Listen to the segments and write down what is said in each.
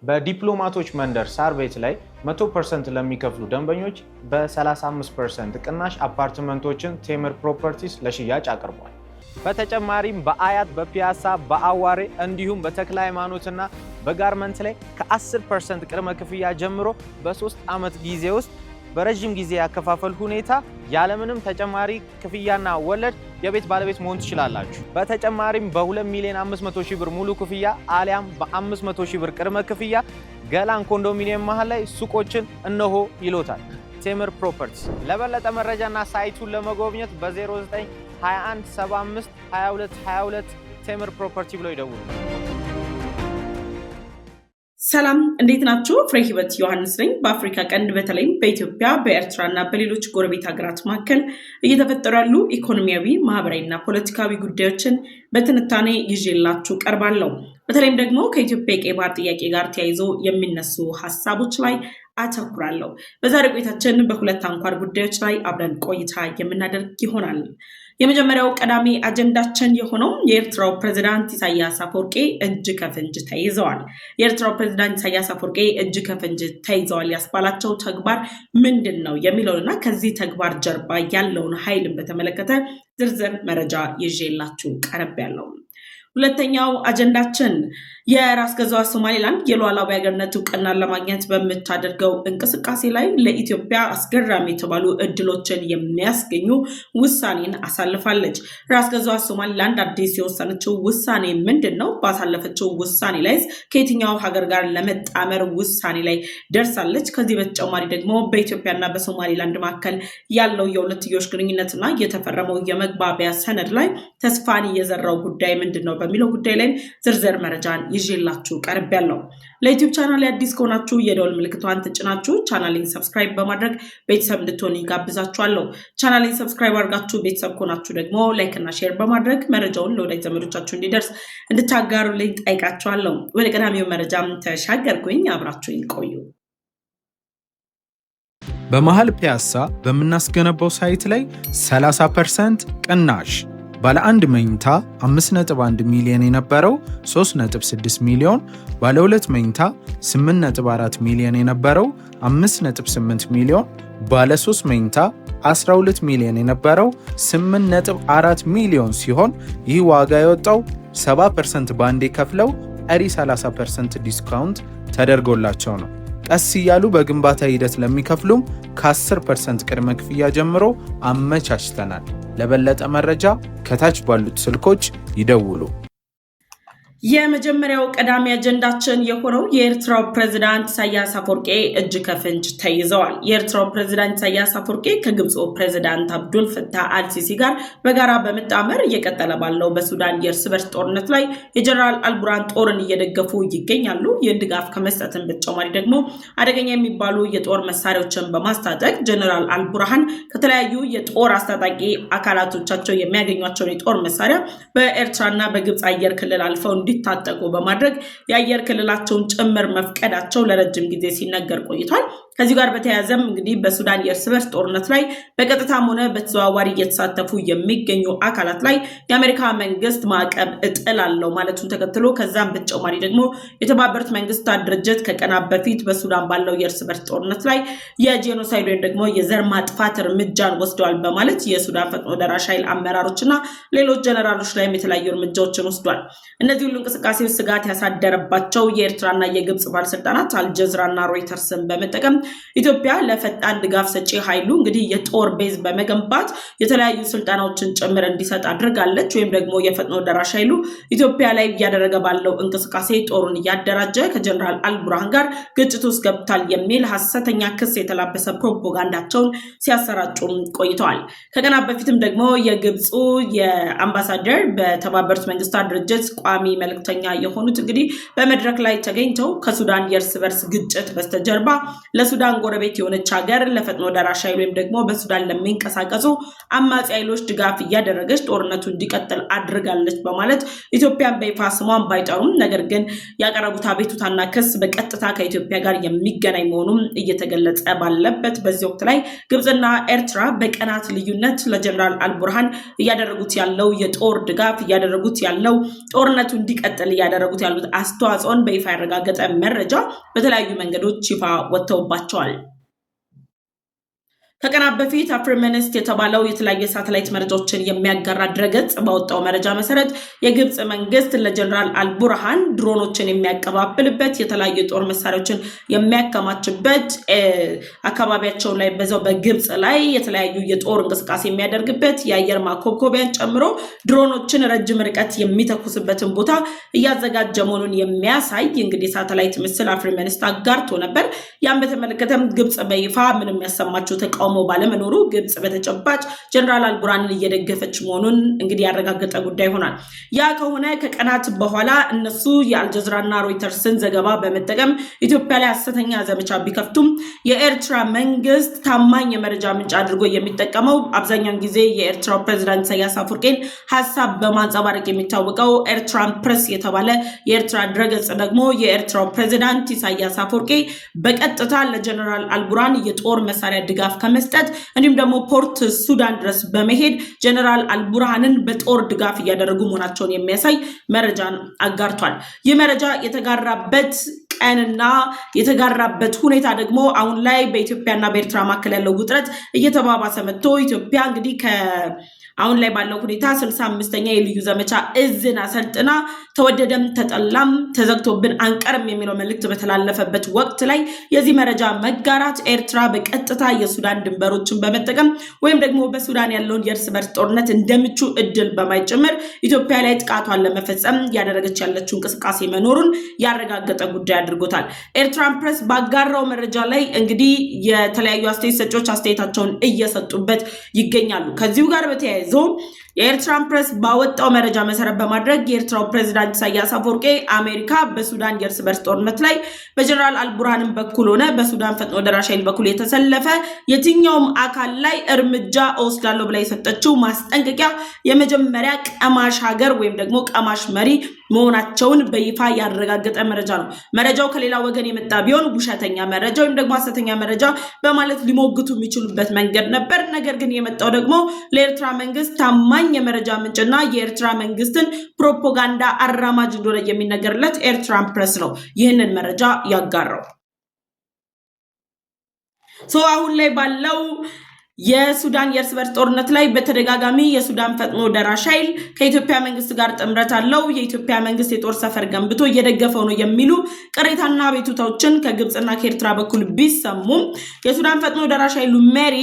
በዲፕሎማቶች መንደር ሳር ቤት ላይ 100% ለሚከፍሉ ደንበኞች በ35% ቅናሽ አፓርትመንቶችን ቴምር ፕሮፐርቲስ ለሽያጭ አቅርቧል። በተጨማሪም በአያት፣ በፒያሳ፣ በአዋሬ እንዲሁም በተክለ ሃይማኖትና በጋርመንት ላይ ከ10% ቅድመ ክፍያ ጀምሮ በ3 ዓመት ጊዜ ውስጥ በረጅም ጊዜ ያከፋፈል ሁኔታ ያለምንም ተጨማሪ ክፍያና ወለድ የቤት ባለቤት መሆን ትችላላችሁ። በተጨማሪም በ2,500,000 ብር ሙሉ ክፍያ አሊያም በ500,000 ብር ቅድመ ክፍያ ገላን ኮንዶሚኒየም መሃል ላይ ሱቆችን እነሆ ይሎታል ቴምር ፕሮፐርቲስ። ለበለጠ መረጃና ሳይቱን ለመጎብኘት በ0921 75 22 22 ቴምር ፕሮፐርቲ ብለው ይደውሉ። ሰላም እንዴት ናችሁ? ፍሬ ህይወት ዮሐንስ ነኝ። በአፍሪካ ቀንድ በተለይም በኢትዮጵያ በኤርትራና በሌሎች ጎረቤት ሀገራት መካከል እየተፈጠሩ ያሉ ኢኮኖሚያዊ፣ ማህበራዊና ፖለቲካዊ ጉዳዮችን በትንታኔ ይዤላችሁ ቀርባለሁ። በተለይም ደግሞ ከኢትዮጵያ የቀይ ባህር ጥያቄ ጋር ተያይዞ የሚነሱ ሀሳቦች ላይ አተኩራለሁ። በዛሬ ቆይታችን በሁለት አንኳር ጉዳዮች ላይ አብረን ቆይታ የምናደርግ ይሆናል። የመጀመሪያው ቀዳሚ አጀንዳችን የሆነው የኤርትራው ፕሬዝዳንት ኢሳያስ አፈወርቂ እጅ ከፍንጅ ተይዘዋል። የኤርትራው ፕሬዝዳንት ኢሳያስ አፈወርቂ እጅ ከፍንጅ ተይዘዋል ያስባላቸው ተግባር ምንድን ነው የሚለውንና ከዚህ ተግባር ጀርባ ያለውን ኃይልን በተመለከተ ዝርዝር መረጃ ይዤላችሁ ቀርቤያለሁ። ሁለተኛው አጀንዳችን የራስ ገዟ ሶማሌላንድ የሉዓላዊ ሀገርነት እውቅናን ለማግኘት በምታደርገው እንቅስቃሴ ላይ ለኢትዮጵያ አስገራሚ የተባሉ እድሎችን የሚያስገኙ ውሳኔን አሳልፋለች። ራስ ገዟ ሶማሌላንድ አዲስ የወሰነችው ውሳኔ ምንድን ነው? ባሳለፈችው ውሳኔ ላይ ከየትኛው ሀገር ጋር ለመጣመር ውሳኔ ላይ ደርሳለች? ከዚህ በተጨማሪ ደግሞ በኢትዮጵያና በሶማሌላንድ መካከል ያለው የሁለትዮሽ ግንኙነትና የተፈረመው የመግባቢያ ሰነድ ላይ ተስፋን የዘራው ጉዳይ ምንድን ነው በሚለው ጉዳይ ላይ ዝርዝር መረጃን ይዤላችሁ ቀርቤያለሁ። ለዩቲዩብ ቻናል አዲስ ከሆናችሁ የደወል ምልክቷን ተጭናችሁ ቻናሌን ሰብስክራይብ በማድረግ ቤተሰብ እንድትሆኑ ይጋብዛችኋለሁ። ቻናሌን ሰብስክራይብ አድርጋችሁ ቤተሰብ ከሆናችሁ ደግሞ ላይክ እና ሼር በማድረግ መረጃውን ለወዳጅ ዘመዶቻችሁ እንዲደርስ እንድታጋሩልኝ ጠይቃችኋለሁ። ወደ ቀዳሚው መረጃም ተሻገርኩኝ። አብራችሁኝ ቆዩ። በመሃል ፒያሳ በምናስገነባው ሳይት ላይ 30% ቅናሽ ባለ 1 መኝታ 5.1 ሚሊዮን የነበረው 3.6 ሚሊዮን፣ ባለ 2 መኝታ 8.4 ሚሊዮን የነበረው 5.8 ሚሊዮን፣ ባለ 3 መኝታ 12 ሚሊዮን የነበረው 8.4 ሚሊዮን ሲሆን ይህ ዋጋ የወጣው 70% ባንዴ ከፍለው ቀሪ 30% ዲስካውንት ተደርጎላቸው ነው። ቀስ እያሉ በግንባታ ሂደት ለሚከፍሉም ከ10% ቅድመ ክፍያ ጀምሮ አመቻችተናል። ለበለጠ መረጃ ከታች ባሉት ስልኮች ይደውሉ። የመጀመሪያው ቀዳሚ አጀንዳችን የሆነው የኤርትራው ፕሬዝዳንት ኢሳያስ አፈወርቂ እጅ ከፍንጅ ተይዘዋል። የኤርትራው ፕሬዝዳንት ኢሳያስ አፈወርቂ ከግብፁ ፕሬዝዳንት አብዱል ፈታህ አልሲሲ ጋር በጋራ በመጣመር እየቀጠለ ባለው በሱዳን የእርስ በርስ ጦርነት ላይ የጀነራል አልቡርሃን ጦርን እየደገፉ ይገኛሉ። ይህን ድጋፍ ከመስጠትም በተጨማሪ ደግሞ አደገኛ የሚባሉ የጦር መሳሪያዎችን በማስታጠቅ ጀነራል አልቡርሃን ከተለያዩ የጦር አስታጣቂ አካላቶቻቸው የሚያገኟቸውን የጦር መሳሪያ በኤርትራና በግብፅ አየር ክልል አልፈው እንዲታጠቁ በማድረግ የአየር ክልላቸውን ጭምር መፍቀዳቸው ለረጅም ጊዜ ሲነገር ቆይቷል። ከዚህ ጋር በተያያዘም እንግዲህ በሱዳን የእርስ በርስ ጦርነት ላይ በቀጥታም ሆነ በተዘዋዋሪ እየተሳተፉ የሚገኙ አካላት ላይ የአሜሪካ መንግስት ማዕቀብ እጥላለሁ ማለቱን ተከትሎ ከዛም በተጨማሪ ደግሞ የተባበሩት መንግስታት ድርጅት ከቀናት በፊት በሱዳን ባለው የእርስ በርስ ጦርነት ላይ የጄኖሳይድ ወይም ደግሞ የዘር ማጥፋት እርምጃን ወስደዋል በማለት የሱዳን ፈጥኖ ደራሽ ኃይል አመራሮችና ሌሎች ጀነራሎች ላይም የተለያዩ እርምጃዎችን ወስዷል። እነዚህ ሁሉ እንቅስቃሴዎች ስጋት ያሳደረባቸው የኤርትራና የግብፅ ባለስልጣናት አልጀዝራና ሮይተርስን በመጠቀም ኢትዮጵያ ለፈጣን ድጋፍ ሰጪ ኃይሉ እንግዲህ የጦር ቤዝ በመገንባት የተለያዩ ስልጣናዎችን ጭምር እንዲሰጥ አድርጋለች። ወይም ደግሞ የፈጥኖ ደራሽ ኃይሉ ኢትዮጵያ ላይ እያደረገ ባለው እንቅስቃሴ ጦሩን እያደራጀ ከጀነራል አልቡርሃን ጋር ግጭት ውስጥ ገብቷል የሚል ሐሰተኛ ክስ የተላበሰ ፕሮፓጋንዳቸውን ሲያሰራጩ ቆይተዋል። ከቀናት በፊትም ደግሞ የግብፁ የአምባሳደር በተባበሩት መንግስታት ድርጅት ቋሚ መልእክተኛ የሆኑት እንግዲህ በመድረክ ላይ ተገኝተው ከሱዳን የእርስ በርስ ግጭት በስተጀርባ ለሱዳን ለሱዳን ጎረቤት የሆነች ሀገር ለፈጥኖ ደራሽ ኃይል ወይም ደግሞ በሱዳን ለሚንቀሳቀሱ አማጺ ኃይሎች ድጋፍ እያደረገች ጦርነቱ እንዲቀጥል አድርጋለች በማለት ኢትዮጵያን በይፋ ስሟን ባይጠሩም ነገር ግን ያቀረቡት አቤቱታና ክስ በቀጥታ ከኢትዮጵያ ጋር የሚገናኝ መሆኑም እየተገለጸ ባለበት በዚህ ወቅት ላይ ግብጽና ኤርትራ በቀናት ልዩነት ለጀነራል አልቡርሃን እያደረጉት ያለው የጦር ድጋፍ እያደረጉት ያለው ጦርነቱ እንዲቀጥል እያደረጉት ያሉት አስተዋጽኦን በይፋ ያረጋገጠ መረጃ በተለያዩ መንገዶች ይፋ ወጥተውባቸዋል። ከቀናት በፊት አፍሪሚኒስት የተባለው የተለያየ ሳተላይት መረጃዎችን የሚያጋራ ድረገጽ ባወጣው መረጃ መሰረት የግብጽ መንግስት ለጀነራል አልቡርሃን ድሮኖችን የሚያቀባብልበት የተለያዩ ጦር መሳሪያዎችን የሚያከማችበት አካባቢያቸው ላይ በዛው በግብጽ ላይ የተለያዩ የጦር እንቅስቃሴ የሚያደርግበት የአየር ማኮብኮቢያን ጨምሮ ድሮኖችን ረጅም ርቀት የሚተኩስበትን ቦታ እያዘጋጀ መሆኑን የሚያሳይ እንግዲህ ሳተላይት ምስል አፍሪሚኒስት አጋርቶ ነበር። ያን በተመለከተም ግብጽ በይፋ ምንም ያሰማችው ተቃውሞ ባለመኖሩ ግብጽ በተጨባጭ ጀነራል አልቡርሃንን እየደገፈች መሆኑን እንግዲህ ያረጋገጠ ጉዳይ ሆኗል። ያ ከሆነ ከቀናት በኋላ እነሱ የአልጀዚራና ሮይተርስን ዘገባ በመጠቀም ኢትዮጵያ ላይ ሐሰተኛ ዘመቻ ቢከፍቱም የኤርትራ መንግስት ታማኝ የመረጃ ምንጭ አድርጎ የሚጠቀመው አብዛኛውን ጊዜ የኤርትራው ፕሬዝዳንት ኢሳያስ አፈወርቂን ሐሳብ በማንጸባረቅ የሚታወቀው ኤርትራን ፕሬስ የተባለ የኤርትራ ድረገጽ ደግሞ የኤርትራው ፕሬዝዳንት ኢሳያስ አፈወርቂ በቀጥታ ለጀነራል አልቡርሃን የጦር መሳሪያ ድጋፍ መስጠት እንዲሁም ደግሞ ፖርት ሱዳን ድረስ በመሄድ ጀነራል አልቡርሃንን በጦር ድጋፍ እያደረጉ መሆናቸውን የሚያሳይ መረጃን አጋርቷል። ይህ መረጃ የተጋራበት ቀንና የተጋራበት ሁኔታ ደግሞ አሁን ላይ በኢትዮጵያና በኤርትራ መካከል ያለው ውጥረት እየተባባሰ መጥቶ ኢትዮጵያ እንግዲህ አሁን ላይ ባለው ሁኔታ 65ኛ የልዩ ዘመቻ እዝን አሰልጥና ተወደደም ተጠላም ተዘግቶብን አንቀርም የሚለው መልእክት በተላለፈበት ወቅት ላይ የዚህ መረጃ መጋራት ኤርትራ በቀጥታ የሱዳን ድንበሮችን በመጠቀም ወይም ደግሞ በሱዳን ያለውን የእርስ በርስ ጦርነት እንደምቹ እድል በማይጨምር ኢትዮጵያ ላይ ጥቃቷን ለመፈጸም ያደረገች ያለችው እንቅስቃሴ መኖሩን ያረጋገጠ ጉዳይ አድርጎታል። ኤርትራን ፕሬስ ባጋራው መረጃ ላይ እንግዲህ የተለያዩ አስተያየት ሰጪዎች አስተያየታቸውን እየሰጡበት ይገኛሉ። ከዚሁ ጋር በተያያዘ የኤርትራን ፕሬስ ባወጣው መረጃ መሰረት በማድረግ የኤርትራው ፕሬዝዳንት ኢሳያስ አፈወርቂ አሜሪካ በሱዳን የእርስ በርስ ጦርነት ላይ በጀነራል አልቡርሃን በኩል ሆነ በሱዳን ፈጥኖ ደራሽ ኃይል በኩል የተሰለፈ የትኛውም አካል ላይ እርምጃ ወስዳለሁ ብላ የሰጠችው ማስጠንቀቂያ የመጀመሪያ ቀማሽ ሀገር ወይም ደግሞ ቀማሽ መሪ መሆናቸውን በይፋ ያረጋገጠ መረጃ ነው። መረጃው ከሌላ ወገን የመጣ ቢሆን ውሸተኛ መረጃ ወይም ደግሞ ሐሰተኛ መረጃ በማለት ሊሞግቱ የሚችሉበት መንገድ ነበር። ነገር ግን የመጣው ደግሞ ለኤርትራ መንግስት ታማኝ የመረጃ ምንጭና የኤርትራ መንግስትን ፕሮፓጋንዳ አራማጅ እንደሆነ የሚነገርለት ኤርትራን ፕሬስ ነው ይህንን መረጃ ያጋራው። አሁን ላይ ባለው የሱዳን የእርስ በርስ ጦርነት ላይ በተደጋጋሚ የሱዳን ፈጥኖ ደራሽ ኃይል ከኢትዮጵያ መንግስት ጋር ጥምረት አለው፣ የኢትዮጵያ መንግስት የጦር ሰፈር ገንብቶ እየደገፈው ነው የሚሉ ቅሬታና ቤቱታዎችን ከግብጽና ከኤርትራ በኩል ቢሰሙም የሱዳን ፈጥኖ ደራሽ ኃይሉ መሪ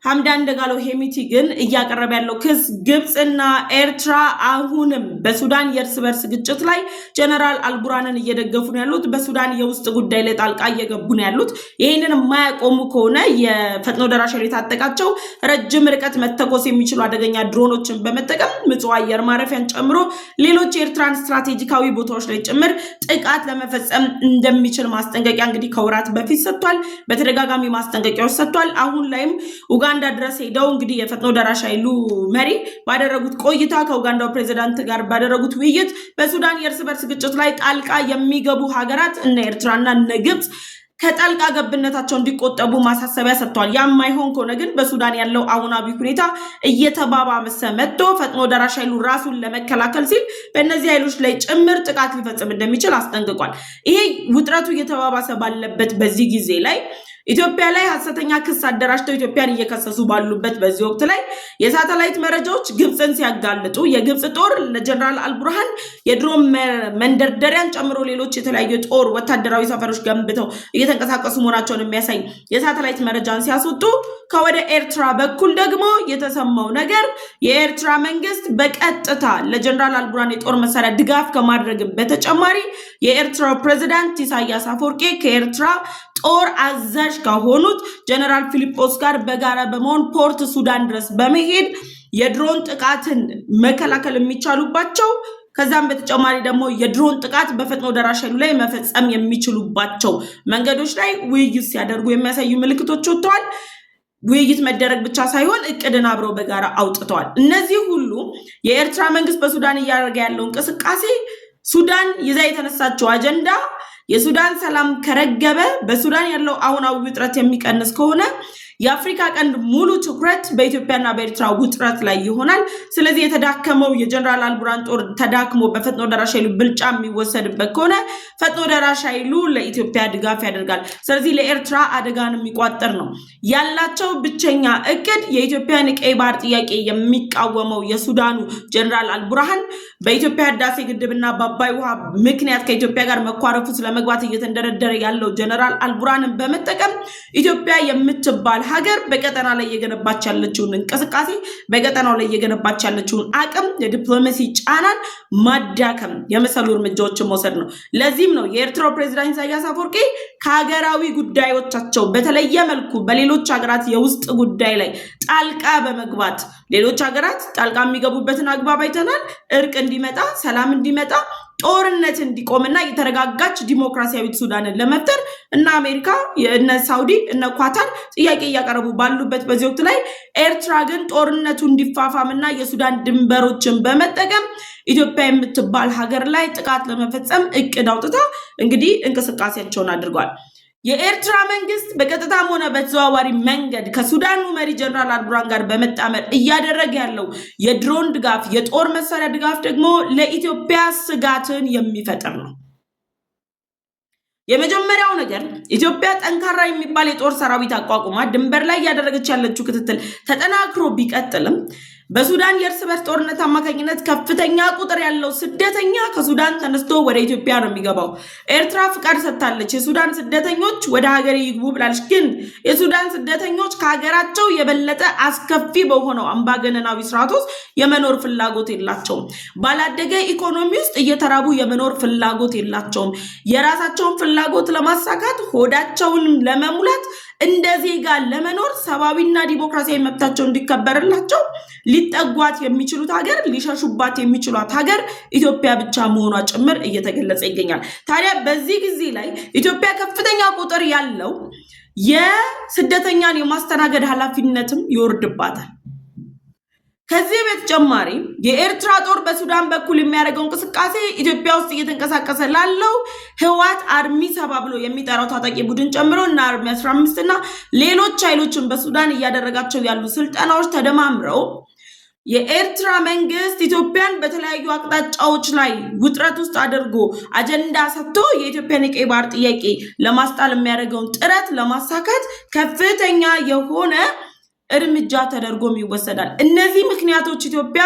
ሐምዳን ደጋሎ ሄሚቲ ግን እያቀረበ ያለው ክስ ግብጽና ኤርትራ አሁንም በሱዳን የእርስ በርስ ግጭት ላይ ጀነራል አልቡርሃንን እየደገፉ ነው ያሉት፣ በሱዳን የውስጥ ጉዳይ ላይ ጣልቃ እየገቡ ነው ያሉት። ይሄንን የማያቆሙ ከሆነ የፈጥኖ ደራሽ ኃይል የታጠቃቸው ረጅም ርቀት መተኮስ የሚችሉ አደገኛ ድሮኖችን በመጠቀም ምጽዋ አየር ማረፊያን ጨምሮ ሌሎች የኤርትራን ስትራቴጂካዊ ቦታዎች ላይ ጭምር ጥቃት ለመፈጸም እንደሚችል ማስጠንቀቂያ እንግዲህ ከወራት በፊት ሰጥቷል። በተደጋጋሚ ማስጠንቀቂያዎች ሰጥቷል። አሁን ላይም ኡጋንዳ ድረስ ሄደው እንግዲህ የፈጥኖ ደራሽ ኃይሉ መሪ ባደረጉት ቆይታ ከኡጋንዳው ፕሬዝዳንት ጋር ባደረጉት ውይይት በሱዳን የእርስ በርስ ግጭት ላይ ጣልቃ የሚገቡ ሀገራት እነ ኤርትራና እነ ግብጽ ከጣልቃ ገብነታቸው እንዲቆጠቡ ማሳሰቢያ ሰጥቷል። ያም ማይሆን ከሆነ ግን በሱዳን ያለው አሁናዊ ሁኔታ እየተባባሰ መጥቶ ፈጥኖ ደራሽ ኃይሉ ራሱን ለመከላከል ሲል በእነዚህ ኃይሎች ላይ ጭምር ጥቃት ሊፈጽም እንደሚችል አስጠንቅቋል። ይሄ ውጥረቱ እየተባባሰ ባለበት በዚህ ጊዜ ላይ ኢትዮጵያ ላይ ሐሰተኛ ክስ አደራጅተው ኢትዮጵያን እየከሰሱ ባሉበት በዚህ ወቅት ላይ የሳተላይት መረጃዎች ግብጽን ሲያጋልጡ የግብጽ ጦር ለጀነራል አልቡርሃን የድሮን መንደርደሪያን ጨምሮ ሌሎች የተለያዩ ጦር ወታደራዊ ሰፈሮች ገንብተው እየተንቀሳቀሱ መሆናቸውን የሚያሳይ የሳተላይት መረጃን ሲያስወጡ ከወደ ኤርትራ በኩል ደግሞ የተሰማው ነገር የኤርትራ መንግስት በቀጥታ ለጀነራል አልቡርሃን የጦር መሳሪያ ድጋፍ ከማድረግ በተጨማሪ የኤርትራው ፕሬዝዳንት ኢሳያስ አፈወርቂ ከኤርትራ ጦር አዛዥ ከሆኑት ጀነራል ፊሊጶስ ጋር በጋራ በመሆን ፖርት ሱዳን ድረስ በመሄድ የድሮን ጥቃትን መከላከል የሚቻሉባቸው ከዛም በተጨማሪ ደግሞ የድሮን ጥቃት በፈጥኖ ደራሽ ኃይሉ ላይ መፈጸም የሚችሉባቸው መንገዶች ላይ ውይይት ሲያደርጉ የሚያሳዩ ምልክቶች ወጥተዋል። ውይይት መደረግ ብቻ ሳይሆን እቅድን አብረው በጋራ አውጥተዋል። እነዚህ ሁሉ የኤርትራ መንግስት በሱዳን እያደረገ ያለው እንቅስቃሴ ሱዳን ይዛ የተነሳቸው አጀንዳ የሱዳን ሰላም ከረገበ በሱዳን ያለው አሁናዊ ውጥረት የሚቀንስ ከሆነ የአፍሪካ ቀንድ ሙሉ ትኩረት በኢትዮጵያና በኤርትራ ውጥረት ላይ ይሆናል። ስለዚህ የተዳከመው የጀነራል አልቡርሃን ጦር ተዳክሞ በፈጥኖ ደራሽ ኃይሉ ብልጫ የሚወሰድበት ከሆነ ፈጥኖ ደራሽ ኃይሉ ለኢትዮጵያ ድጋፍ ያደርጋል። ስለዚህ ለኤርትራ አደጋን የሚቋጠር ነው ያላቸው ብቸኛ እቅድ። የኢትዮጵያን የቀይ ባህር ጥያቄ የሚቃወመው የሱዳኑ ጀነራል አልቡርሃን በኢትዮጵያ ህዳሴ ግድብና በአባይ ውሃ ምክንያት ከኢትዮጵያ ጋር መኳረፉ ስለመግባት እየተንደረደረ ያለው ጀነራል አልቡርሃንን በመጠቀም ኢትዮጵያ የምትባል ሀገር በቀጠና ላይ እየገነባች ያለችውን እንቅስቃሴ በቀጠናው ላይ እየገነባች ያለችውን አቅም የዲፕሎማሲ ጫናን ማዳከም የመሰሉ እርምጃዎችን መውሰድ ነው። ለዚህም ነው የኤርትራው ፕሬዝዳንት ኢሳያስ አፈወርቂ ከሀገራዊ ጉዳዮቻቸው በተለየ መልኩ በሌሎች ሀገራት የውስጥ ጉዳይ ላይ ጣልቃ በመግባት ሌሎች ሀገራት ጣልቃ የሚገቡበትን አግባብ አይተናል። እርቅ እንዲመጣ፣ ሰላም እንዲመጣ፣ ጦርነት እንዲቆምና የተረጋጋች ዲሞክራሲያዊት ሱዳንን ለመፍጠር እና አሜሪካ እነ ሳውዲ እነ ኳታር ጥያቄ እያቀረቡ ባሉበት በዚህ ወቅት ላይ ኤርትራ ግን ጦርነቱ እንዲፋፋምና የሱዳን ድንበሮችን በመጠቀም ኢትዮጵያ የምትባል ሀገር ላይ ጥቃት ለመፈጸም እቅድ አውጥታ እንግዲህ እንቅስቃሴያቸውን አድርጓል። የኤርትራ መንግስት በቀጥታም ሆነ በተዘዋዋሪ መንገድ ከሱዳኑ መሪ ጀነራል አልቡርሃን ጋር በመጣመር እያደረገ ያለው የድሮን ድጋፍ፣ የጦር መሳሪያ ድጋፍ ደግሞ ለኢትዮጵያ ስጋትን የሚፈጥር ነው። የመጀመሪያው ነገር ኢትዮጵያ ጠንካራ የሚባል የጦር ሰራዊት አቋቁማ ድንበር ላይ ያደረገች ያለችው ክትትል ተጠናክሮ ቢቀጥልም በሱዳን የእርስ በርስ ጦርነት አማካኝነት ከፍተኛ ቁጥር ያለው ስደተኛ ከሱዳን ተነስቶ ወደ ኢትዮጵያ ነው የሚገባው። ኤርትራ ፍቃድ ሰጥታለች፣ የሱዳን ስደተኞች ወደ ሀገሬ ይግቡ ብላለች። ግን የሱዳን ስደተኞች ከሀገራቸው የበለጠ አስከፊ በሆነው አምባገነናዊ ስርዓት ውስጥ የመኖር ፍላጎት የላቸውም። ባላደገ ኢኮኖሚ ውስጥ እየተራቡ የመኖር ፍላጎት የላቸውም። የራሳቸውን ፍላጎት ለማሳካት ሆዳቸውን ለመሙላት እንደ ዜጋ ለመኖር ሰብአዊና ዲሞክራሲያዊ መብታቸው እንዲከበርላቸው ሊጠጓት የሚችሉት ሀገር ሊሸሹባት የሚችሏት ሀገር ኢትዮጵያ ብቻ መሆኗ ጭምር እየተገለጸ ይገኛል። ታዲያ በዚህ ጊዜ ላይ ኢትዮጵያ ከፍተኛ ቁጥር ያለው የስደተኛን የማስተናገድ ኃላፊነትም ይወርድባታል። ከዚህ በተጨማሪ የኤርትራ ጦር በሱዳን በኩል የሚያደርገው እንቅስቃሴ ኢትዮጵያ ውስጥ እየተንቀሳቀሰ ላለው ህወሓት አርሚ 7 ብሎ የሚጠራው ታጣቂ ቡድን ጨምሮ እና አርሚ 15 እና ሌሎች ኃይሎችን በሱዳን እያደረጋቸው ያሉ ስልጠናዎች ተደማምረው የኤርትራ መንግስት ኢትዮጵያን በተለያዩ አቅጣጫዎች ላይ ውጥረት ውስጥ አድርጎ አጀንዳ ሰጥቶ የኢትዮጵያን የቀይ ባህር ጥያቄ ለማስጣል የሚያደርገውን ጥረት ለማሳካት ከፍተኛ የሆነ እርምጃ ተደርጎም ይወሰዳል። እነዚህ ምክንያቶች ኢትዮጵያ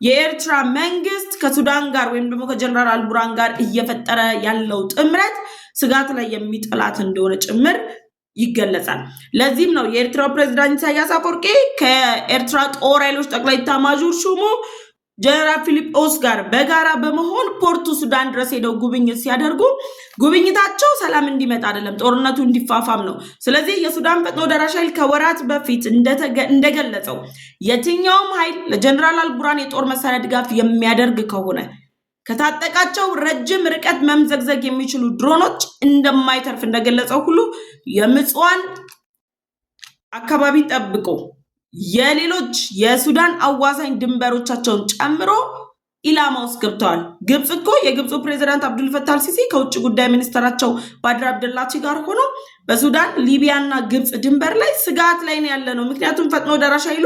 የኤርትራ መንግስት ከሱዳን ጋር ወይም ደግሞ ከጀነራል አልቡርሃን ጋር እየፈጠረ ያለው ጥምረት ስጋት ላይ የሚጥላት እንደሆነ ጭምር ይገለጻል። ለዚህም ነው የኤርትራው ፕሬዝዳንት ኢሳያስ አፈወርቂ ከኤርትራ ጦር ኃይሎች ጠቅላይ ኤታማዦር ሹሙ ጀነራል ፊሊጶስ ጋር በጋራ በመሆን ፖርቱ ሱዳን ድረስ ሄደው ጉብኝት ሲያደርጉ ጉብኝታቸው ሰላም እንዲመጣ አይደለም፣ ጦርነቱ እንዲፋፋም ነው። ስለዚህ የሱዳን ፈጥኖ ደራሽ ኃይል ከወራት በፊት እንደገለጸው የትኛውም ኃይል ለጀነራል አልቡርሃን የጦር መሳሪያ ድጋፍ የሚያደርግ ከሆነ ከታጠቃቸው ረጅም ርቀት መምዘግዘግ የሚችሉ ድሮኖች እንደማይተርፍ እንደገለጸው ሁሉ የምጽዋን አካባቢ ጠብቆ የሌሎች የሱዳን አዋሳኝ ድንበሮቻቸውን ጨምሮ ኢላማ ውስጥ ገብተዋል። ግብጽ እኮ የግብፁ ፕሬዝዳንት አብዱልፈታህ አልሲሲ ከውጭ ጉዳይ ሚኒስትራቸው ባድር አብደላቲ ጋር ሆኖ በሱዳን ሊቢያና ግብጽ ድንበር ላይ ስጋት ላይ ነው ያለ ነው። ምክንያቱም ፈጥኖ ደራሽ ኃይሉ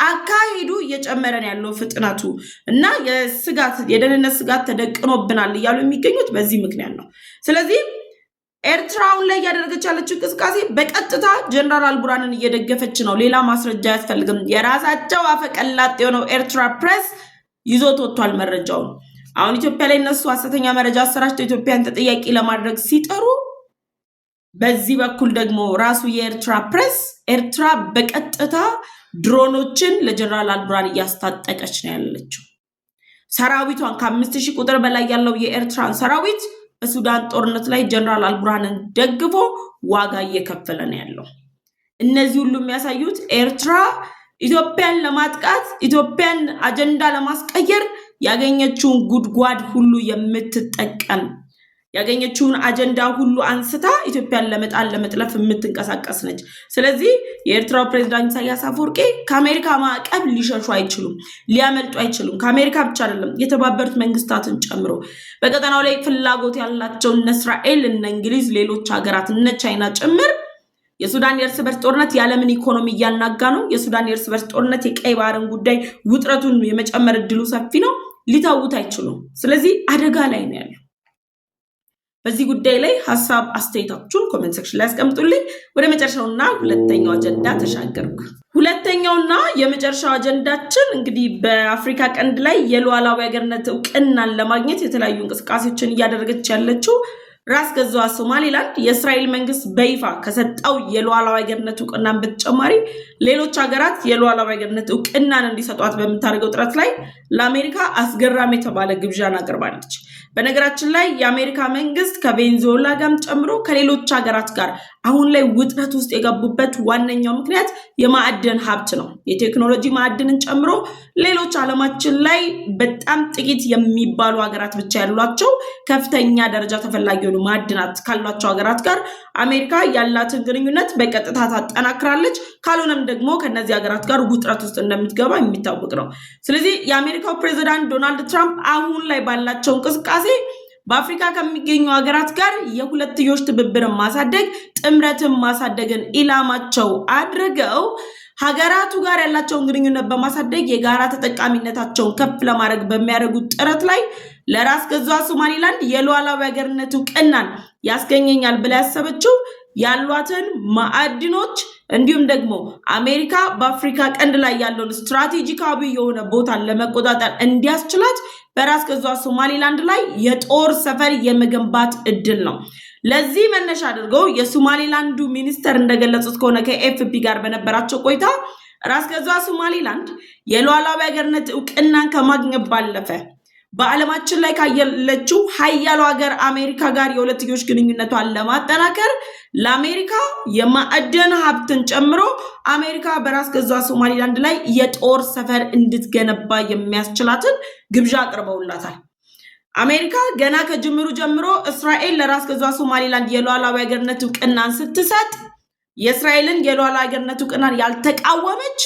አካሄዱ እየጨመረ ነው ያለው ፍጥነቱ እና የደህንነት ስጋት ተደቅኖብናል እያሉ የሚገኙት በዚህ ምክንያት ነው። ስለዚህ ኤርትራውን ላይ ያደረገች ያለችው እንቅስቃሴ በቀጥታ ጀነራል አልቡርሃንን እየደገፈች ነው። ሌላ ማስረጃ አያስፈልግም። የራሳቸው አፈቀላጤ የሆነው ኤርትራ ፕሬስ ይዞት ወጥቷል መረጃውን። አሁን ኢትዮጵያ ላይ እነሱ ሐሰተኛ መረጃ አሰራጭተው ኢትዮጵያን ተጠያቂ ለማድረግ ሲጠሩ፣ በዚህ በኩል ደግሞ ራሱ የኤርትራ ፕሬስ ኤርትራ በቀጥታ ድሮኖችን ለጀነራል አልቡርሃን እያስታጠቀች ነው ያለችው። ሰራዊቷን ከ5000 ቁጥር በላይ ያለው የኤርትራን ሰራዊት በሱዳን ጦርነት ላይ ጀነራል አልቡርሃንን ደግፎ ዋጋ እየከፈለ ነው ያለው። እነዚህ ሁሉ የሚያሳዩት ኤርትራ ኢትዮጵያን ለማጥቃት ኢትዮጵያን አጀንዳ ለማስቀየር ያገኘችውን ጉድጓድ ሁሉ የምትጠቀም ያገኘችውን አጀንዳ ሁሉ አንስታ ኢትዮጵያን ለመጥለፍ የምትንቀሳቀስ ነች። ስለዚህ የኤርትራው ፕሬዝዳንት ኢሳያስ አፈወርቂ ከአሜሪካ ማዕቀብ ሊሸሹ አይችሉም፣ ሊያመልጡ አይችሉም። ከአሜሪካ ብቻ አይደለም የተባበሩት መንግስታትን ጨምሮ በቀጠናው ላይ ፍላጎት ያላቸው እነ እስራኤል፣ እነ እንግሊዝ፣ ሌሎች ሀገራት እነ ቻይና ጭምር የሱዳን የእርስ በርስ ጦርነት የዓለምን ኢኮኖሚ እያናጋ ነው። የሱዳን የእርስ በርስ ጦርነት የቀይ ባህርን ጉዳይ ውጥረቱን የመጨመር እድሉ ሰፊ ነው። ሊታውት አይችሉም። ስለዚህ አደጋ ላይ ነው ያለው። በዚህ ጉዳይ ላይ ሐሳብ አስተያየታችሁን ኮሜንት ሴክሽን ላይ አስቀምጡልኝ። ወደ መጨረሻውና ሁለተኛው አጀንዳ ተሻገርኩ። ሁለተኛውና የመጨረሻው አጀንዳችን እንግዲህ በአፍሪካ ቀንድ ላይ የሉዓላዊ ሀገርነት እውቅናን ለማግኘት የተለያዩ እንቅስቃሴዎችን እያደረገች ያለችው ራስ ገዟ ሶማሊላንድ የእስራኤል መንግስት በይፋ ከሰጠው የሉዓላዊ ሀገርነት እውቅናን በተጨማሪ ሌሎች ሀገራት የሉዓላዊ ሀገርነት እውቅናን እንዲሰጧት በምታደርገው ጥረት ላይ ለአሜሪካ አስገራሚ የተባለ ግብዣን አቅርባለች። በነገራችን ላይ የአሜሪካ መንግስት ከቬንዙዌላ ጋር ጨምሮ ከሌሎች ሀገራት ጋር አሁን ላይ ውጥረት ውስጥ የገቡበት ዋነኛው ምክንያት የማዕድን ሀብት ነው። የቴክኖሎጂ ማዕድንን ጨምሮ ሌሎች ዓለማችን ላይ በጣም ጥቂት የሚባሉ ሀገራት ብቻ ያሏቸው ከፍተኛ ደረጃ ተፈላጊ የሆኑ ማዕድናት ካሏቸው ሀገራት ጋር አሜሪካ ያላትን ግንኙነት በቀጥታ ታጠናክራለች። ካልሆነም ደግሞ ከነዚህ ሀገራት ጋር ውጥረት ውስጥ እንደምትገባ የሚታወቅ ነው። ስለዚህ የአሜሪካው ፕሬዝዳንት ዶናልድ ትራምፕ አሁን ላይ ባላቸው እንቅስቃሴ በአፍሪካ ከሚገኙ ሀገራት ጋር የሁለትዮሽ ትብብርን ማሳደግ፣ ጥምረትን ማሳደግን ኢላማቸው አድርገው ሀገራቱ ጋር ያላቸውን ግንኙነት በማሳደግ የጋራ ተጠቃሚነታቸውን ከፍ ለማድረግ በሚያደርጉት ጥረት ላይ ለራስ ገዟ ሶማሊላንድ የሉዓላዊ ሀገርነት እውቅናን ያስገኘኛል ብላ ያሰበችው ያሏትን ማዕድኖች እንዲሁም ደግሞ አሜሪካ በአፍሪካ ቀንድ ላይ ያለውን ስትራቴጂካዊ የሆነ ቦታን ለመቆጣጠር እንዲያስችላት በራስ ገዟ ሶማሊላንድ ላይ የጦር ሰፈር የመገንባት እድል ነው። ለዚህ መነሻ አድርገው የሶማሊላንዱ ሚኒስተር እንደገለጹት ከሆነ ከኤፍፒ ጋር በነበራቸው ቆይታ ራስ ገዟ ሶማሊላንድ የሉዓላዊ ሀገርነት እውቅናን ከማግኘት ባለፈ በዓለማችን ላይ ካየለችው ሀያሉ ሀገር አሜሪካ ጋር የሁለትዮሽ ግንኙነቷን ለማጠናከር ለአሜሪካ የማዕድን ሀብትን ጨምሮ አሜሪካ በራስ ገዟ ሶማሊላንድ ላይ የጦር ሰፈር እንድትገነባ የሚያስችላትን ግብዣ አቅርበውላታል። አሜሪካ ገና ከጅምሩ ጀምሮ እስራኤል ለራስ ገዟ ሶማሊላንድ የሉዓላዊ ሀገርነት እውቅናን ስትሰጥ የእስራኤልን የሉዓላዊ ሀገርነት እውቅናን ያልተቃወመች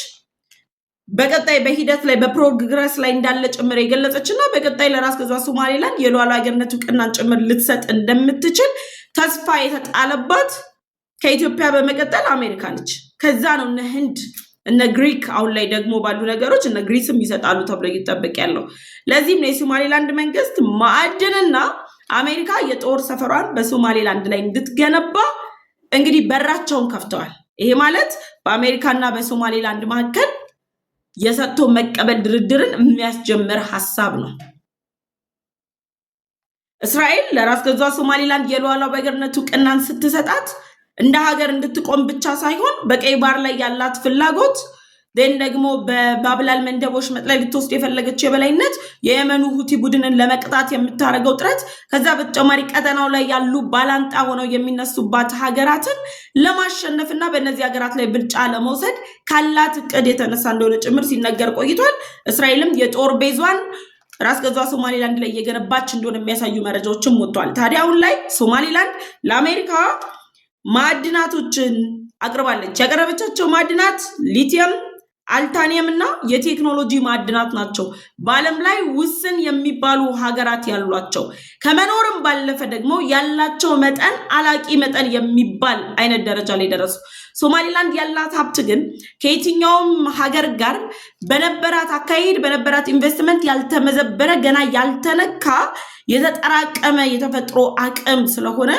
በቀጣይ በሂደት ላይ በፕሮግረስ ላይ እንዳለ ጭምር የገለጸችና በቀጣይ ለራስ ገዟ ሶማሊላንድ የሉዓላዊ ሀገርነት እውቅናን ጭምር ልትሰጥ እንደምትችል ተስፋ የተጣለባት ከኢትዮጵያ በመቀጠል አሜሪካ ነች። ከዛ ነው እነ ህንድ እነ ግሪክ አሁን ላይ ደግሞ ባሉ ነገሮች እነ ግሪስም ይሰጣሉ ተብሎ ይጠበቅ ያለው። ለዚህም ነው የሶማሊላንድ መንግስት ማዕድንና አሜሪካ የጦር ሰፈሯን በሶማሊላንድ ላይ እንድትገነባ እንግዲህ በራቸውን ከፍተዋል። ይሄ ማለት በአሜሪካና በሶማሊላንድ መካከል የሰጥቶ መቀበል ድርድርን የሚያስጀምር ሐሳብ ነው። እስራኤል ለራስ ገዟ ሶማሊላንድ የሉዓላዊ ሀገርነት እውቅናን ስትሰጣት እንደ ሀገር እንድትቆም ብቻ ሳይሆን በቀይ ባህር ላይ ያላት ፍላጎት ደግሞ በባብላል መንደቦች መጥላይ ልትወስድ የፈለገችው የበላይነት የየመኑ ሁቲ ቡድንን ለመቅጣት የምታደርገው ጥረት ከዛ በተጨማሪ ቀጠናው ላይ ያሉ ባላንጣ ሆነው የሚነሱባት ሀገራትን ለማሸነፍና በእነዚህ ሀገራት ላይ ብልጫ ለመውሰድ ካላት እቅድ የተነሳ እንደሆነ ጭምር ሲነገር ቆይቷል። እስራኤልም የጦር ቤዟን ራስ ገዟ ሶማሊላንድ ላይ እየገነባች እንደሆነ የሚያሳዩ መረጃዎችም ወጥቷል። ታዲያ አሁን ላይ ሶማሊላንድ ለአሜሪካ ማዕድናቶችን አቅርባለች። ያቀረበቻቸው ማዕድናት ሊቲየም፣ አልታኒየም እና የቴክኖሎጂ ማዕድናት ናቸው። በዓለም ላይ ውስን የሚባሉ ሀገራት ያሏቸው ከመኖርም ባለፈ ደግሞ ያላቸው መጠን አላቂ መጠን የሚባል አይነት ደረጃ ላይ ደረሱ። ሶማሊላንድ ያላት ሀብት ግን ከየትኛውም ሀገር ጋር በነበራት አካሄድ በነበራት ኢንቨስትመንት ያልተመዘበረ ገና ያልተነካ የተጠራቀመ የተፈጥሮ አቅም ስለሆነ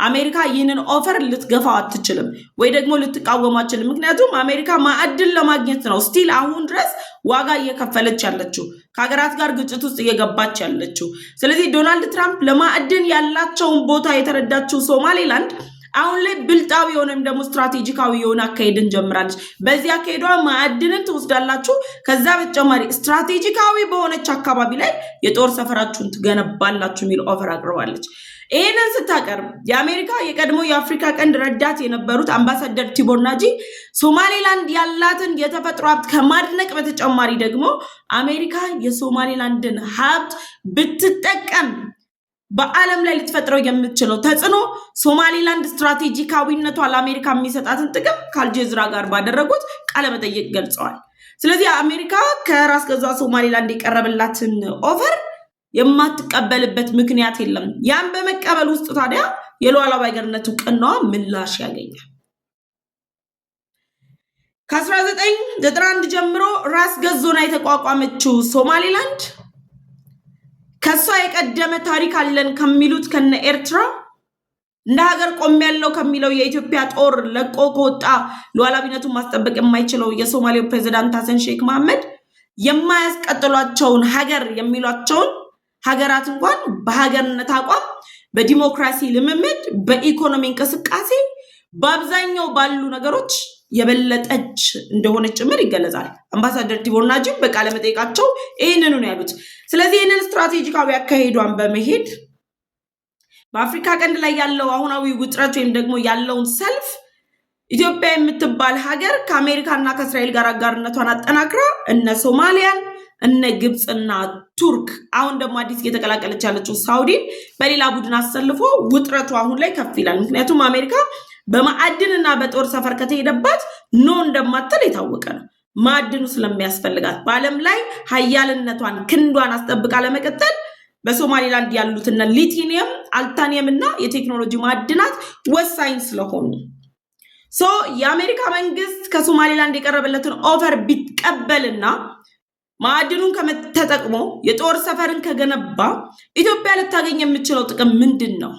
አሜሪካ ይህንን ኦፈር ልትገፋው አትችልም ወይ ደግሞ ልትቃወም አትችልም። ምክንያቱም አሜሪካ ማዕድን ለማግኘት ነው ስቲል አሁን ድረስ ዋጋ እየከፈለች ያለችው ከሀገራት ጋር ግጭት ውስጥ እየገባች ያለችው። ስለዚህ ዶናልድ ትራምፕ ለማዕድን ያላቸውን ቦታ የተረዳችው ሶማሊላንድ አሁን ላይ ብልጣዊ የሆነም ደግሞ ስትራቴጂካዊ የሆነ አካሄድን ጀምራለች። በዚህ አካሄዷ ማዕድንን ትወስዳላችሁ፣ ከዛ በተጨማሪ ስትራቴጂካዊ በሆነች አካባቢ ላይ የጦር ሰፈራችሁን ትገነባላችሁ የሚል ኦፈር አቅርባለች። ይህንን ስታቀርብ የአሜሪካ የቀድሞ የአፍሪካ ቀንድ ረዳት የነበሩት አምባሳደር ቲቦር ናጂ ሶማሌላንድ ያላትን የተፈጥሮ ሀብት ከማድነቅ በተጨማሪ ደግሞ አሜሪካ የሶማሌላንድን ሀብት ብትጠቀም በዓለም ላይ ልትፈጥረው የምትችለው ተጽዕኖ ሶማሌላንድ ስትራቴጂካዊነቷ ለአሜሪካ የሚሰጣትን ጥቅም ከአልጀዚራ ጋር ባደረጉት ቃለመጠይቅ ገልጸዋል። ስለዚህ አሜሪካ ከራስ ገዟ ሶማሌላንድ የቀረበላትን ኦፈር የማትቀበልበት ምክንያት የለም። ያን በመቀበል ውስጥ ታዲያ የሉዓላዊ ሀገርነት እውቅናዋ ምላሽ ያገኛል። ከ1991 ጀምሮ ራስ ገዝ ሆና የተቋቋመችው ሶማሌላንድ ከሷ የቀደመ ታሪክ አለን ከሚሉት ከነ ኤርትራ እንደ ሀገር ቆሜያለሁ ከሚለው የኢትዮጵያ ጦር ለቆ ከወጣ ሉዓላዊነቱን ማስጠበቅ የማይችለው የሶማሌው ፕሬዝዳንት ሐሰን ሼክ መሐመድ የማያስቀጥሏቸውን ሀገር የሚሏቸውን ሀገራት እንኳን በሀገርነት አቋም፣ በዲሞክራሲ ልምምድ፣ በኢኮኖሚ እንቅስቃሴ በአብዛኛው ባሉ ነገሮች የበለጠች እንደሆነች ጭምር ይገለጻል። አምባሳደር ቲቦር ናጂ በቃለ መጠይቃቸው ይህንኑ ነው ያሉት። ስለዚህ ይህንን ስትራቴጂካዊ አካሄዷን በመሄድ በአፍሪካ ቀንድ ላይ ያለው አሁናዊ ውጥረት ወይም ደግሞ ያለውን ሰልፍ ኢትዮጵያ የምትባል ሀገር ከአሜሪካና ከእስራኤል ጋር አጋርነቷን አጠናክራ እነ ሶማሊያን እነ ግብፅና ቱርክ አሁን ደግሞ አዲስ እየተቀላቀለች ያለችው ሳውዲን በሌላ ቡድን አሰልፎ ውጥረቱ አሁን ላይ ከፍ ይላል። ምክንያቱም አሜሪካ በማዕድንና በጦር ሰፈር ከተሄደባት ኖ እንደማትል የታወቀ ነው። ማዕድኑ ስለሚያስፈልጋት በዓለም ላይ ሀያልነቷን ክንዷን አስጠብቃ ለመቀጠል በሶማሌላንድ ያሉትና ሊቲኒየም፣ አልታኒየም እና የቴክኖሎጂ ማዕድናት ወሳኝ ስለሆኑ የአሜሪካ መንግስት ከሶማሌላንድ የቀረበለትን ኦፈር ቢቀበልና ማዕድኑን ተጠቅሞ የጦር ሰፈርን ከገነባ ኢትዮጵያ ልታገኝ የምትችለው ጥቅም ምንድን ነው?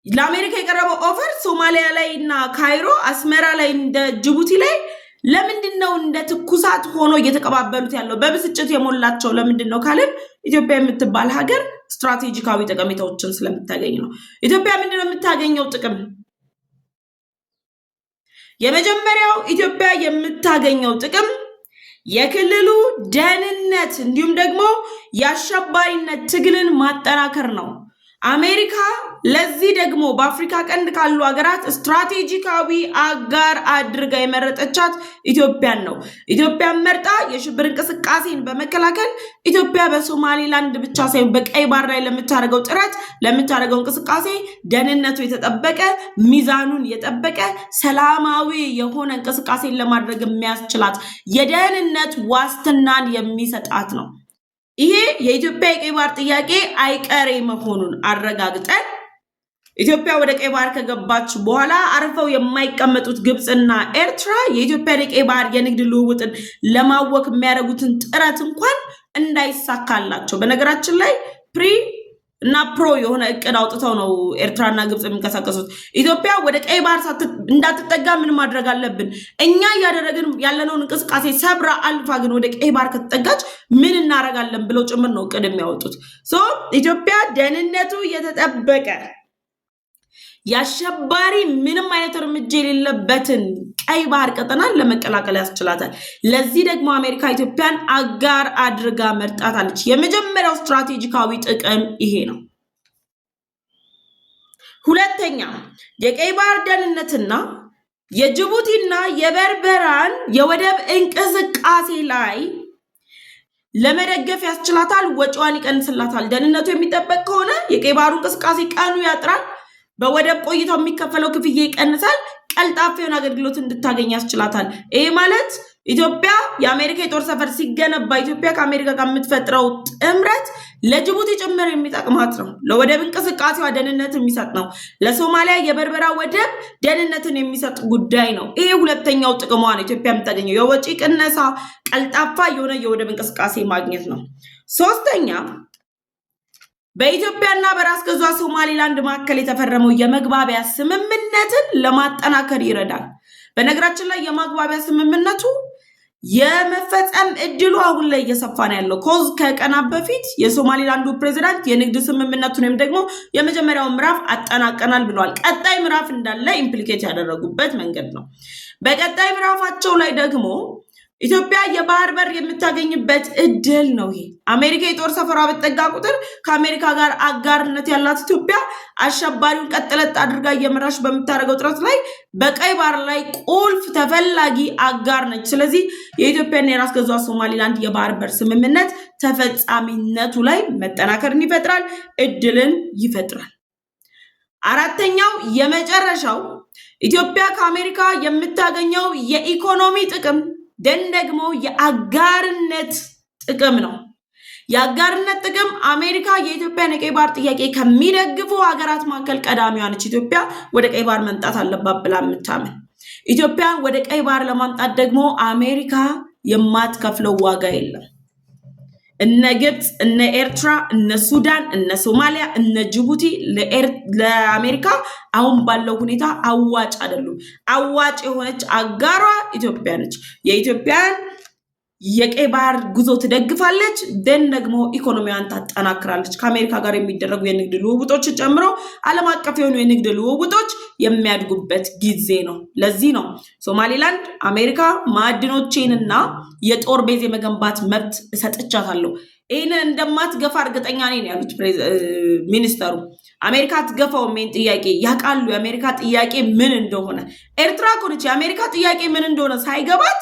ለአሜሪካ የቀረበው ኦፈር ሶማሊያ ላይ እና ካይሮ፣ አስመራ ላይ እንደ ጅቡቲ ላይ ለምንድን ነው እንደ ትኩሳት ሆኖ እየተቀባበሉት ያለው? በብስጭት የሞላቸው ለምንድን ነው ካልን ኢትዮጵያ የምትባል ሀገር ስትራቴጂካዊ ጠቀሜታዎችን ስለምታገኝ ነው። ኢትዮጵያ ምንድነው የምታገኘው ጥቅም? የመጀመሪያው ኢትዮጵያ የምታገኘው ጥቅም የክልሉ ደህንነት እንዲሁም ደግሞ የአሸባሪነት ትግልን ማጠናከር ነው። አሜሪካ ለዚህ ደግሞ በአፍሪካ ቀንድ ካሉ ሀገራት ስትራቴጂካዊ አጋር አድርጋ የመረጠቻት ኢትዮጵያን ነው። ኢትዮጵያን መርጣ የሽብር እንቅስቃሴን በመከላከል ኢትዮጵያ በሶማሌላንድ ብቻ ሳይሆን በቀይ ባህር ላይ ለምታደርገው ጥረት ለምታደርገው እንቅስቃሴ ደህንነቱ የተጠበቀ ሚዛኑን የጠበቀ ሰላማዊ የሆነ እንቅስቃሴን ለማድረግ የሚያስችላት የደህንነት ዋስትናን የሚሰጣት ነው። ይሄ የኢትዮጵያ የቀይ ባህር ጥያቄ አይቀሬ መሆኑን አረጋግጠን ኢትዮጵያ ወደ ቀይ ባህር ከገባች በኋላ አርፈው የማይቀመጡት ግብፅና ኤርትራ የኢትዮጵያ የቀይ ባህር የንግድ ልውውጥን ለማወክ የሚያደርጉትን ጥረት እንኳን እንዳይሳካላቸው በነገራችን ላይ እና ፕሮ የሆነ እቅድ አውጥተው ነው ኤርትራና ግብፅ የሚንቀሳቀሱት። ኢትዮጵያ ወደ ቀይ ባህር እንዳትጠጋ ምን ማድረግ አለብን? እኛ እያደረግን ያለነውን እንቅስቃሴ ሰብራ አልፋ ግን ወደ ቀይ ባህር ከተጠጋች ምን እናደርጋለን ብለው ጭምር ነው እቅድ የሚያወጡት። ኢትዮጵያ ደህንነቱ የተጠበቀ የአሸባሪ ምንም አይነት እርምጃ የሌለበትን ቀይ ባህር ቀጠናን ለመቀላቀል ያስችላታል። ለዚህ ደግሞ አሜሪካ ኢትዮጵያን አጋር አድርጋ መርጣታለች። የመጀመሪያው ስትራቴጂካዊ ጥቅም ይሄ ነው። ሁለተኛ የቀይ ባህር ደህንነትና የጅቡቲና የበርበራን የወደብ እንቅስቃሴ ላይ ለመደገፍ ያስችላታል። ወጪዋን ይቀንስላታል። ደህንነቱ የሚጠበቅ ከሆነ የቀይ ባህሩ እንቅስቃሴ ቀኑ ያጥራል። በወደብ ቆይታው የሚከፈለው ክፍያ ይቀንሳል። ቀልጣፋ የሆነ አገልግሎት እንድታገኝ ያስችላታል። ይሄ ማለት ኢትዮጵያ የአሜሪካ የጦር ሰፈር ሲገነባ ኢትዮጵያ ከአሜሪካ ጋር የምትፈጥረው ጥምረት ለጅቡቲ ጭምር የሚጠቅማት ነው። ለወደብ እንቅስቃሴዋ ደህንነት የሚሰጥ ነው። ለሶማሊያ የበርበራ ወደብ ደህንነትን የሚሰጥ ጉዳይ ነው። ይሄ ሁለተኛው ጥቅሟ ነው። ኢትዮጵያ የምታገኘው የወጪ ቅነሳ፣ ቀልጣፋ የሆነ የወደብ እንቅስቃሴ ማግኘት ነው። ሶስተኛ በኢትዮጵያና በራስ ገዟ ሶማሌላንድ መካከል የተፈረመው የመግባቢያ ስምምነትን ለማጠናከር ይረዳል። በነገራችን ላይ የመግባቢያ ስምምነቱ የመፈጸም እድሉ አሁን ላይ እየሰፋ ነው ያለው። ኮዝ ከቀናት በፊት የሶማሊላንዱ ፕሬዚዳንት የንግድ ስምምነቱን ወይም ደግሞ የመጀመሪያውን ምዕራፍ አጠናቀናል ብለዋል። ቀጣይ ምዕራፍ እንዳለ ኢምፕሊኬት ያደረጉበት መንገድ ነው። በቀጣይ ምዕራፋቸው ላይ ደግሞ ኢትዮጵያ የባህር በር የምታገኝበት እድል ነው። ይሄ አሜሪካ የጦር ሰፈሯ በተጠጋ ቁጥር ከአሜሪካ ጋር አጋርነት ያላት ኢትዮጵያ አሸባሪውን ቀጥለጥ አድርጋ እየመራች በምታደርገው ጥረት ላይ በቀይ ባህር ላይ ቁልፍ ተፈላጊ አጋር ነች። ስለዚህ የኢትዮጵያና የራስ ገዟ ሶማሊላንድ የባህር በር ስምምነት ተፈጻሚነቱ ላይ መጠናከርን ይፈጥራል፣ እድልን ይፈጥራል። አራተኛው የመጨረሻው ኢትዮጵያ ከአሜሪካ የምታገኘው የኢኮኖሚ ጥቅም ደግሞ የአጋርነት ጥቅም ነው። የአጋርነት ጥቅም አሜሪካ የኢትዮጵያን የቀይ ባህር ጥያቄ ከሚደግፉ ሀገራት መካከል ቀዳሚዋ ነች። ኢትዮጵያ ወደ ቀይ ባህር መምጣት አለባት ብላ የምታምን ኢትዮጵያ ወደ ቀይ ባህር ለማምጣት ደግሞ አሜሪካ የማትከፍለው ዋጋ የለም። እነ ግብፅ፣ እነ ኤርትራ፣ እነ ሱዳን፣ እነ ሶማሊያ፣ እነ ጅቡቲ ለአሜሪካ አሁን ባለው ሁኔታ አዋጭ አይደሉም። አዋጭ የሆነች አጋሯ ኢትዮጵያ ነች። የኢትዮጵያን የቀይ ባህር ጉዞ ትደግፋለች፣ ደግሞ ኢኮኖሚያን ታጠናክራለች። ከአሜሪካ ጋር የሚደረጉ የንግድ ልውውጦችን ጨምሮ ዓለም አቀፍ የሆኑ የንግድ ልውውጦች የሚያድጉበት ጊዜ ነው። ለዚህ ነው ሶማሊላንድ አሜሪካ ማዕድኖቼንና የጦር ቤዝ የመገንባት መብት እሰጥቻታለሁ፣ ይህን እንደማትገፋ እርግጠኛ ነኝ ያሉት ሚኒስተሩ። አሜሪካ አትገፋውም። ይህን ጥያቄ ያውቃሉ፣ የአሜሪካ ጥያቄ ምን እንደሆነ። ኤርትራ ኮነች የአሜሪካ ጥያቄ ምን እንደሆነ ሳይገባት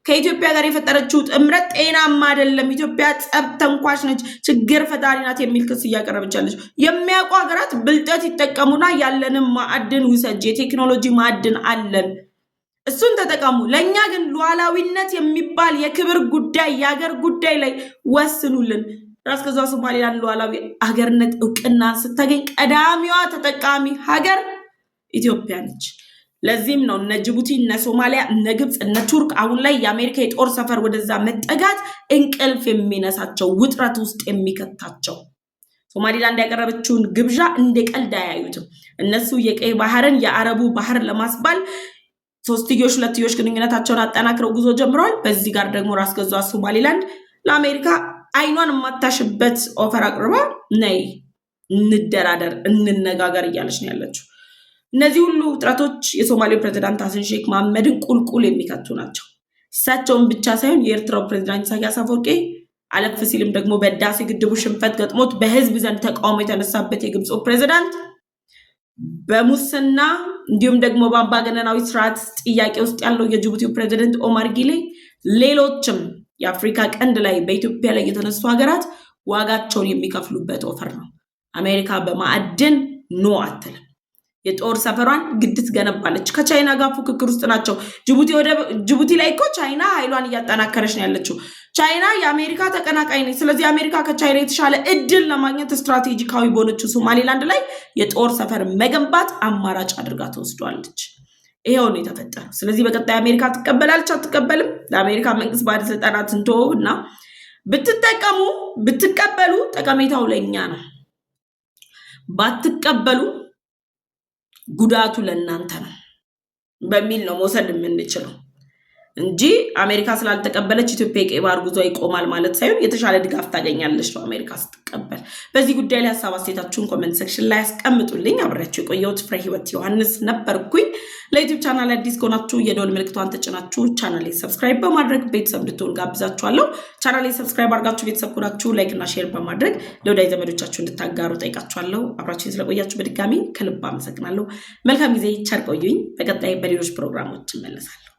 ከኢትዮጵያ ጋር የፈጠረችው ጥምረት ጤናማ አይደለም፣ ኢትዮጵያ ጸብ ተንኳሽ ነች፣ ችግር ፈጣሪ ናት የሚል ክስ እያቀረበቻለች። የሚያውቁ ሀገራት ብልጠት ይጠቀሙና ያለንን ማዕድን ውሰጅ፣ የቴክኖሎጂ ማዕድን አለን፣ እሱን ተጠቀሙ። ለእኛ ግን ሉዓላዊነት የሚባል የክብር ጉዳይ የሀገር ጉዳይ ላይ ወስኑልን። ራስ ገዟ ሶማሊላንድ ሉዓላዊ ሀገርነት እውቅና ስታገኝ ቀዳሚዋ ተጠቃሚ ሀገር ኢትዮጵያ ነች። ለዚህም ነው እነ ጅቡቲ፣ እነ ሶማሊያ፣ እነ ግብፅ፣ እነ ቱርክ አሁን ላይ የአሜሪካ የጦር ሰፈር ወደዛ መጠጋት እንቅልፍ የሚነሳቸው ውጥረት ውስጥ የሚከታቸው። ሶማሊላንድ ያቀረበችውን ግብዣ እንደ ቀልድ አያዩትም። እነሱ የቀይ ባህርን የአረቡ ባህር ለማስባል ሶስትዮሽ ሁለትዮሽ ግንኙነታቸውን አጠናክረው ጉዞ ጀምረዋል። በዚህ ጋር ደግሞ ራስ ገዟ ሶማሊላንድ ለአሜሪካ አይኗን የማታሽበት ኦፈር አቅርባ ነይ እንደራደር እንነጋገር እያለች ነው ያለችው። እነዚህ ሁሉ ውጥረቶች የሶማሌው ፕሬዝዳንት ሐሰን ሼክ መሐመድን ቁልቁል የሚከቱ ናቸው። እሳቸውን ብቻ ሳይሆን የኤርትራው ፕሬዝዳንት ኢሳያስ አፈወርቂ አለፍ ሲልም ደግሞ በህዳሴ ግድቡ ሽንፈት ገጥሞት በህዝብ ዘንድ ተቃውሞ የተነሳበት የግብፁ ፕሬዝዳንት በሙስና እንዲሁም ደግሞ በአምባገነናዊ ስርዓት ጥያቄ ውስጥ ያለው የጅቡቲው ፕሬዝዳንት ኦማር ጊሌ፣ ሌሎችም የአፍሪካ ቀንድ ላይ በኢትዮጵያ ላይ የተነሱ ሀገራት ዋጋቸውን የሚከፍሉበት ኦፈር ነው። አሜሪካ በማዕድን ኖ አትልም። የጦር ሰፈሯን ግድት ገነባለች። ከቻይና ጋር ፉክክር ውስጥ ናቸው። ጅቡቲ ላይ እኮ ቻይና ኃይሏን እያጠናከረች ነው ያለችው። ቻይና የአሜሪካ ተቀናቃኝ ነች። ስለዚህ አሜሪካ ከቻይና የተሻለ እድል ለማግኘት ስትራቴጂካዊ በሆነችው ሶማሊላንድ ላይ የጦር ሰፈር መገንባት አማራጭ አድርጋ ተወስዷለች። ይሄው ነው የተፈጠረው። ስለዚህ በቀጣይ አሜሪካ ትቀበላለች አትቀበልም? ለአሜሪካ መንግስት ባለስልጣናት እንተው እና ብትቀበሉ ጠቀሜታው ለኛ ነው፣ ባትቀበሉ ጉዳቱ ለእናንተ ነው በሚል ነው መውሰድ የምንችለው እንጂ አሜሪካ ስላልተቀበለች ኢትዮጵያ የቀይ ባህር ጉዞ ይቆማል ማለት ሳይሆን የተሻለ ድጋፍ ታገኛለች ነው አሜሪካ ስትቀበል። በዚህ ጉዳይ ላይ ሀሳብ አስተያየታችሁን ኮሜንት ሴክሽን ላይ አስቀምጡልኝ። አብሬያችሁ የቆየሁት ፍሬ ህይወት ዮሐንስ ነበርኩኝ። ለዩቲዩብ ቻናል አዲስ ከሆናችሁ የደወል ምልክቷን ተጭናችሁ ቻናሌን ሰብስክራይብ በማድረግ ቤተሰብ እንድትሆኑ ጋብዛችኋለሁ። ቻናሌን ሰብስክራይብ አድርጋችሁ ቤተሰብ ከሆናችሁ ላይክ እና ሼር በማድረግ ለወዳጅ ዘመዶቻችሁ እንድታጋሩ ጠይቃችኋለሁ። አብራችሁን ስለቆያችሁ በድጋሚ ከልብ አመሰግናለሁ። መልካም ጊዜ፣ ቸር ቆዩኝ። በቀጣይ በሌሎች ፕሮግራሞች እመለሳለሁ።